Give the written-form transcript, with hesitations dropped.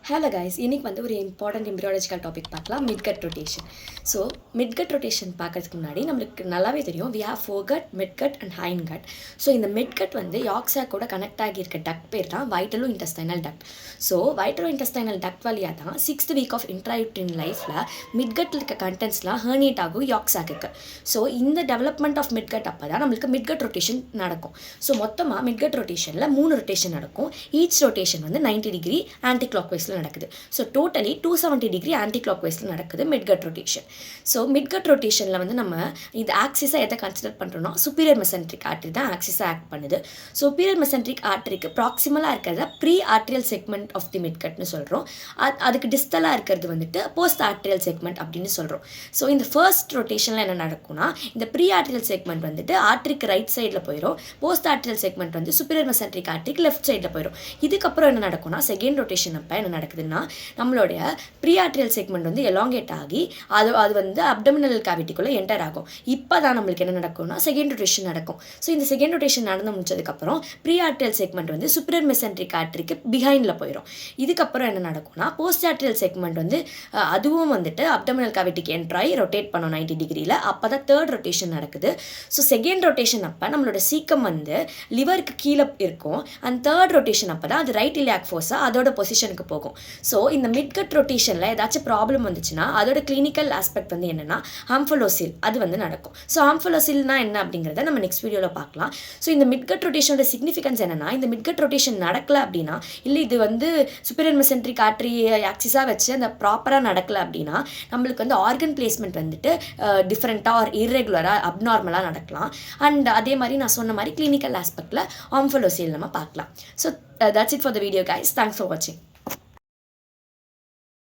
Hello guys, இன்னைக்கு வந்து ஒரு இம்பார்ட்டன்ட் எம்பிரியாலஜிக்கல் டாபிக் பார்க்கலாம், midgut rotation. So midgut rotation பார்க்கறதுக்கு முன்னாடி நம்மளுக்கு நல்லாவே தெரியும் we have foregut, midgut and hindgut. So இந்த மிட்கட் வந்து யாக்ஸாக்கோட கனெக்ட் ஆகியிருக்க டக்ட் பேர் தான் vitello intestinal duct. So vitello intestinal duct வழியாக தான் 6th வீக் ஆஃப் இன்ட்ராயூட்ரின் லைஃப்பில் மிட்கட்டில் இருக்க கண்டென்ட்ஸ்லாம் ஹர்னியேட் ஆகும் யாக்ஸாக்கு. ஸோ இந்த டெவலப்மெண்ட் ஆஃப் மிட்கட் அப்போ தான் நம்மளுக்கு மிட்கட் ரொட்டேஷன் நடக்கும். ஸோ மொத்தமாக மிட்கட் ரொட்டேஷனில் 3 ரொட்டேஷன் நடக்கும். ஈச் ரொட்டேஷன் வந்து 90 டிகிரி ஆன்டி கிளாக் வைஸில் நடக்குது. So totally 270 degree anti clock வைஸில் நடக்குது மிட்கட் ரொட்டேஷன். ஸோ மிட்கட் ரொட்டேஷனில் வந்து நம்ம இது ஆக்சிஸை எதை கன்சிடர் பண்ணுறோம்னா சுப்பீரியர் மெசென்ட்ரிக் ஆர்ட்ரி தான் ஆக்சிஸை ஆக்ட் பண்ணுது. சுப்பீரியர் மெசென்ட்ரிக் ஆர்ட்ரிக்கு ப்ராக்சிமலாக இருக்கிறத pre arterial segment of the மிட்கட்னு சொல்கிறோம். அதுக்கு டிஸ்டலாக இருக்கிறது வந்துட்டு போஸ்ட் ஆர்ட்ரியல் செக்மெண்ட் அப்படின்னு சொல்கிறோம். ஸோ இந்த ஃபர்ஸ்ட் ரொட்டேஷனில் என்ன நடக்கும்னா இந்த ப்ரீ ஆர்ட்ரியல் செக்மெண்ட் வந்துட்டு ஆர்ட்ரிக்கு ரைட் சைடில் போயிடும். போஸ்ட் ஆர்ட்ரியல் செக்மெண்ட் வந்து சுப்பீரியர் மெசென்ட்ரிக் ஆர்ட்ரிக்கு லெஃப்ட் சைடில் போயிடும். இதுக்கப்புறம் என்ன நடக்கும்னா செகண்ட் ரொட்டேஷன் அப்போ என்ன நடக்குதுன்னா நம்மளுடைய ப்ரீ ஆர்ட்ரியல் செக்மெண்ட் வந்து எலாங்கேட் ஆகி அது வந்து அப்டமினல் கேவிட்டிக்குள்ளே என்டர் ஆகும். இப்போ தான் நம்மளுக்கு என்ன நடக்கும்னா செகண்ட் ரொட்டேஷன் நடக்கும். ஸோ இந்த செகண்ட் ரொட்டேஷன் நடந்து முடிச்சதுக்கப்புறம் ப்ரீ ஆர்ட்ரியல் செக்மெண்ட் வந்து சுப்பீரியர் மெசென்ட்ரிக் ஆர்ட்ரிக்கு பிஹைண்டில் போயிடும். இதுக்கப்புறம் என்ன நடக்கும்னா போஸ்ட் ஆர்ட்ரியல் செக்மெண்ட் வந்து அதுவும் வந்துட்டு அப்டமினல் கேவிட்டிக்கு என்ட்ராகி ரொட்டேட் பண்ணும் 90 டிகிரியில். அப்போ தான் தேர்ட் ரொட்டேஷன் நடக்குது. ஸோ செகண்ட் ரொட்டேஷன் அப்போ நம்மளோட சீக்கம் வந்து லிவருக்கு கீழே இருக்கும். அண்ட் தேர்ட் ரொட்டேஷன் அப்போ தான் அது ரைட் இலியாக் ஃபோர்ஸாக அதோட பொசிஷனுக்கு போகும். ஸோ இந்த மிட்கட் ரொட்டேஷனில் ஏதாச்சும் ப்ராப்ளம் வந்துச்சுன்னா அதோட கிளினிக்கல் ஆஸ்பெக்ட் வந்து என்னென்னா ஆம்ஃபலோசில் அது வந்து நடக்கும். ஸோ ஆம்ஃபலோசில்னா என்ன அப்படிங்கிறத நம்ம நெக்ஸ்ட் வீடியோவில் பார்க்கலாம். ஸோ இந்த மிட்கட் ரொட்டேஷனோட சிக்னிஃபிகன்ஸ் என்னென்னா இந்த மிட்கட் ரொட்டேஷன் நடக்கலை அப்படின்னா இல்லை இது வந்து சுப்பீரியர் மெசென்ட்ரிக் ஆர்ட்ரி ஆக்சிஸாக வச்சு அந்த ப்ராப்பராக நடக்கலை அப்படின்னா நம்மளுக்கு வந்து ஆர்கன் பிளேஸ்மெண்ட் வந்துட்டு டிஃப்ரெண்ட்டாக ஆர் இர்ரெகுலராக அப்நார்மலாக நடக்கலாம். அண்ட் அதே மாதிரி நான் சொன்ன மாதிரி கிளினிக்கல் ஆஸ்பெக்டில் ஆம்ஃபலோசில் நம்ம பார்க்கலாம். So that's it for the video guys. Thanks for watching.